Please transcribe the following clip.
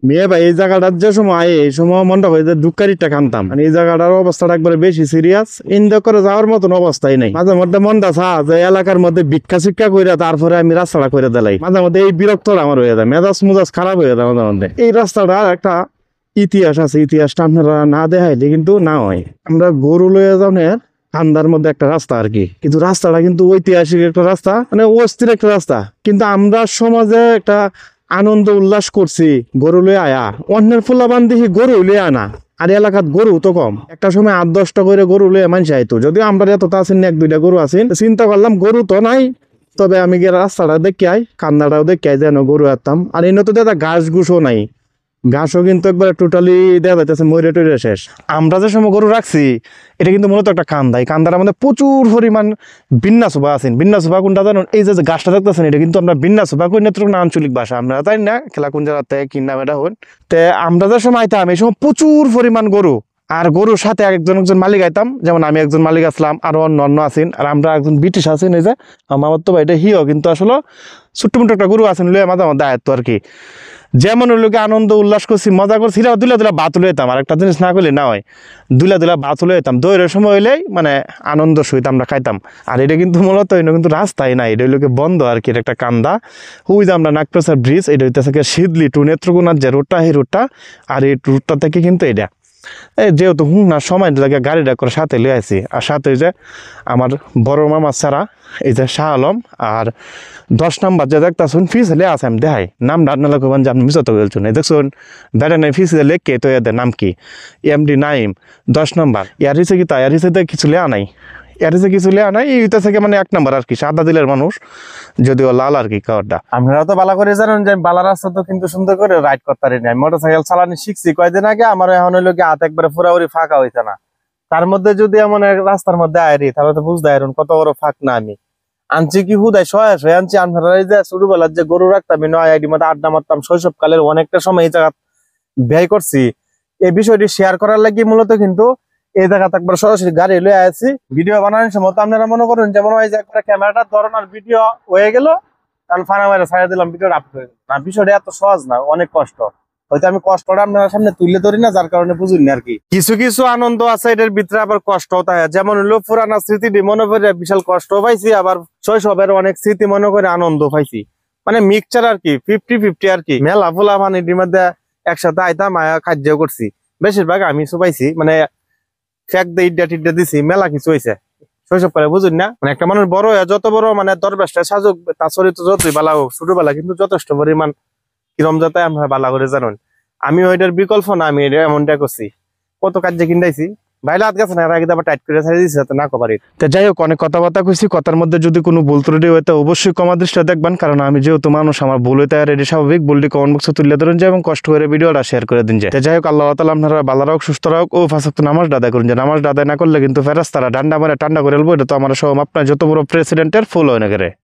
মেয়ে ভাই এই জায়গাটার যে সময় আয় এই সময় মনটা হয় যে দুঃখারিটা কানতাম, মানে এই জায়গাটার অবস্থাটা একবারে বেশি সিরিয়াস, ইনজয় করে যাওয়ার মতন অবস্থাই নাই। মাঝে মধ্যে মনটা চা যে এলাকার মধ্যে ভিক্ষা শিক্ষা করে তারপরে আমি রাস্তাটা করে দিলাই। মাঝে মধ্যে এই বিরক্তটা আমার হয়ে যায়, মেজাজ মুজাজ খারাপ হয়ে যায় মাঝে মধ্যে। এই রাস্তাটা একটা ইতিহাস আছে, ইতিহাসটা আপনারা না দেখাইলে কিন্তু না হয়। আমরা গরু লইয়া যাওয়ার ঠান্ডার মধ্যে একটা রাস্তা আর কি, কিন্তু রাস্তাটা কিন্তু ঐতিহাসিক একটা রাস্তা, মানে অস্থির একটা রাস্তা। কিন্তু আমরা সমাজে একটা আনন্দ উল্লাস করছি গরু লয়ে আয়া, অন্যের ফুলাবান দেখি গরু লয়ে আনা। আর এলাকাত গরু তো কম, একটা সময় 8-10টা করে গরু লয়ে মানুষ আইতো, যদিও আমরা এতটা আছেন না, 1-2টা গরু আছেন। চিন্তা করলাম গরু তো নাই, তবে আমি গিয়ে রাস্তাটা দেখে আই, কান্দাটাও দেখে আই যেন গরু আনতাম। আর এনে তো দাদা ঘাস ঘুষও নাই, ঘাসও কিন্তু একবার টোটালি দেখা যাইতেছে মরে টরে শেষ। আমরা যে সময় গরু রাখছি এটা কিন্তু মূলত একটা কান্দা, এই কান্দার মধ্যে প্রচুর পরিমাণ বিন্না সোফা আছেন। বিন্না সোফা কোনটা জানুন, এই যে গাছটা দেখতেছেন এটা কিন্তু আমরা বিন্না সোফা কই নেত্র না আঞ্চলিক ভাষা, আমরা তাই না খেলা কোন জায়গাতে কি নাম এটা হন। তে আমরা যে সময় আইতাম এই সময় প্রচুর পরিমাণ গরু, আর গরুর সাথে একজন মালিক আইতাম, যেমন আমি একজন মালিক আসলাম, আরো অন্য আছেন, আর আমরা একজন ব্রিটিশ আছেন। এই যে আমার তো ভাইটা হিও কিন্তু আসলে ছোট্ট মোটো একটা গরু আছেন লয়ে মাঝে মধ্যে আয়ত্ত আর কি। যেমন লোকে আনন্দ উল্লাস করছি, মজা করছি, দুলা ভাত তুলে যেতাম। আর একটা জিনিস না করলে না হয়, দুলা ভাত তুলে যেতাম। দৈরের সময় হইলেই মানে আনন্দ সহিত আমরা খাইতাম। আর এটা কিন্তু মূলত কিন্তু রাস্তায় নাই, এটা লোকে বন্ধ আর কি, এটা একটা কান্দা। ওই যে আমরা নাগপ্রসাদ ব্রিজ, এটা হইতেছে শিদলি টু নেত্রকোনার যে রোডটা, এই রোডটা, আর এই রোডটা থেকে কিন্তু এটা যেহেতু না সময় লাগে গাড়িটা করে সাথে লিয়ে আসি। আর সাথে যে আমার বড় মামা ছাড়া এই যে শাহ আলম, আর 10 নাম্বার যে দেখতেছুন ফিস হলে আছে, আমি দেখাই নামটা আপনারা কবেন যে আপনি মিশতে বলছেন। এই দেখুন ব্যাটার ফিস লেখকে তো এদের নাম কি, এমডি নাইম 10 নাম্বার। ইয়ার হিসে কি তা ইয়ার হিসেবে কিছু লেয়া নাই, এর হিসে কিছু লেয়া নাই। এইটা থেকে মানে 1 নাম্বার আর কি, সাদা দিলের মানুষ, যদিও লাল আর কি কাওয়ারটা। আপনারা তো বালা করে জানেন যে বালা রাস্তা তো কিন্তু সুন্দর করে রাইড করতে পারি না। মোটরসাইকেল চালানি শিখছি কয়দিন আগে, আমার এখন হইলো কি হাত একবারে পুরাপুরি ফাঁকা হইছে না। তার মধ্যে যদি এমন এক রাস্তার মধ্যে আইরি, তাহলে তো বুঝতে পারুন কত বড় ফাঁক না। আমি আনছি কি হুদায় সহায় হয়ে আনছি। আপনারা এই যে ছোটবেলার যে গরু রাখতাম, নয় আইডির মধ্যে আড্ডা মারতাম, শৈশবকালের অনেকটা সময় এই জায়গা ব্যয় করছি। এই বিষয়টি শেয়ার করার লাগি মূলত কিন্তু এই জায়গাতে একবার সরাসরি গাড়ি লয়ে আসছি। ভিডিও বানানোর সময় তো আপনারা মনে করুন যেমন ওই যে একটা ক্যামেরাটা ধরুন আর ভিডিও হয়ে গেল, কারণ ফানা মাইরা ছাড়া দিলাম, ভিডিওটা আপলোড হয়ে গেল না। বিষয়টা এত সহজ না, অনেক কষ্ট। হয়তো আমি কষ্টটা আপনার সামনে তুলে ধরি না, যার কারণে বুঝুন না আর কি। কিছু কিছু আনন্দ আছে এটার ভিতরে, আবার কষ্টও তাই। যেমন হলো পুরানা স্মৃতি মনে করে বিশাল কষ্ট পাইছি, আবার শৈশবের অনেক স্মৃতি মনে করে আনন্দ পাইছি। মানে মিক্সচার আর কি, 50-50 আর কি। মেলা ফোলা পানির মধ্যে একসাথে আইতাম, আয়া খাদ্য করছি। বেশিরভাগ আমি পাইছি, মানে ফ্যাক দিয়ে ইড্ডা টিড্ডা দিছি, মেলা কিছু হয়েছে শৈশবকালে, বুঝুন না। মানে একটা মানুষ বড় হয়ে যত বড় মানে দরবেশটা সাজুক, তার চরিত্র যতই বালা হোক, ছোটবেলা কিন্তু যথেষ্ট পরিমাণ কিরম যাতে আমরা বালা করে জানুন। আমি ওইটার বিকল্প না, আমি এটা এমনটা করছি। কত কাজে কিনতেছি ভাইলা হাত গেছে না, আগে আবার টাইট করে ছাড়িয়ে দিচ্ছে যাতে না কভারি। তো যাই হোক, অনেক কথাবার্তা কইছি, কথার মধ্যে যদি কোনো ভুল ত্রুটি হইতে অবশ্যই ক্ষমা দৃষ্টিতে দেখবেন, কারণ আমি যেহেতু মানুষ, আমার ভুল হইতে আর এটি স্বাভাবিক। ভুলটি কমেন্ট বক্সে তুলে ধরুন যে, এবং কষ্ট করে ভিডিওটা শেয়ার করে দিন যে। যাই হোক, আল্লাহ তাআলা আপনারা ভালো রাখ, সুস্থ রাখ ও 5 ওয়াক্ত নামাজ আদায় করুন। যে নামাজ আদায় না করলে কিন্তু ফেরেশতারা ডান্ডা মারে ঠান্ডা করে এলবো। এটা তো আমার সব আপনার যত বড় প্রেসিডেন্টের ফুল হয়ে গেলে।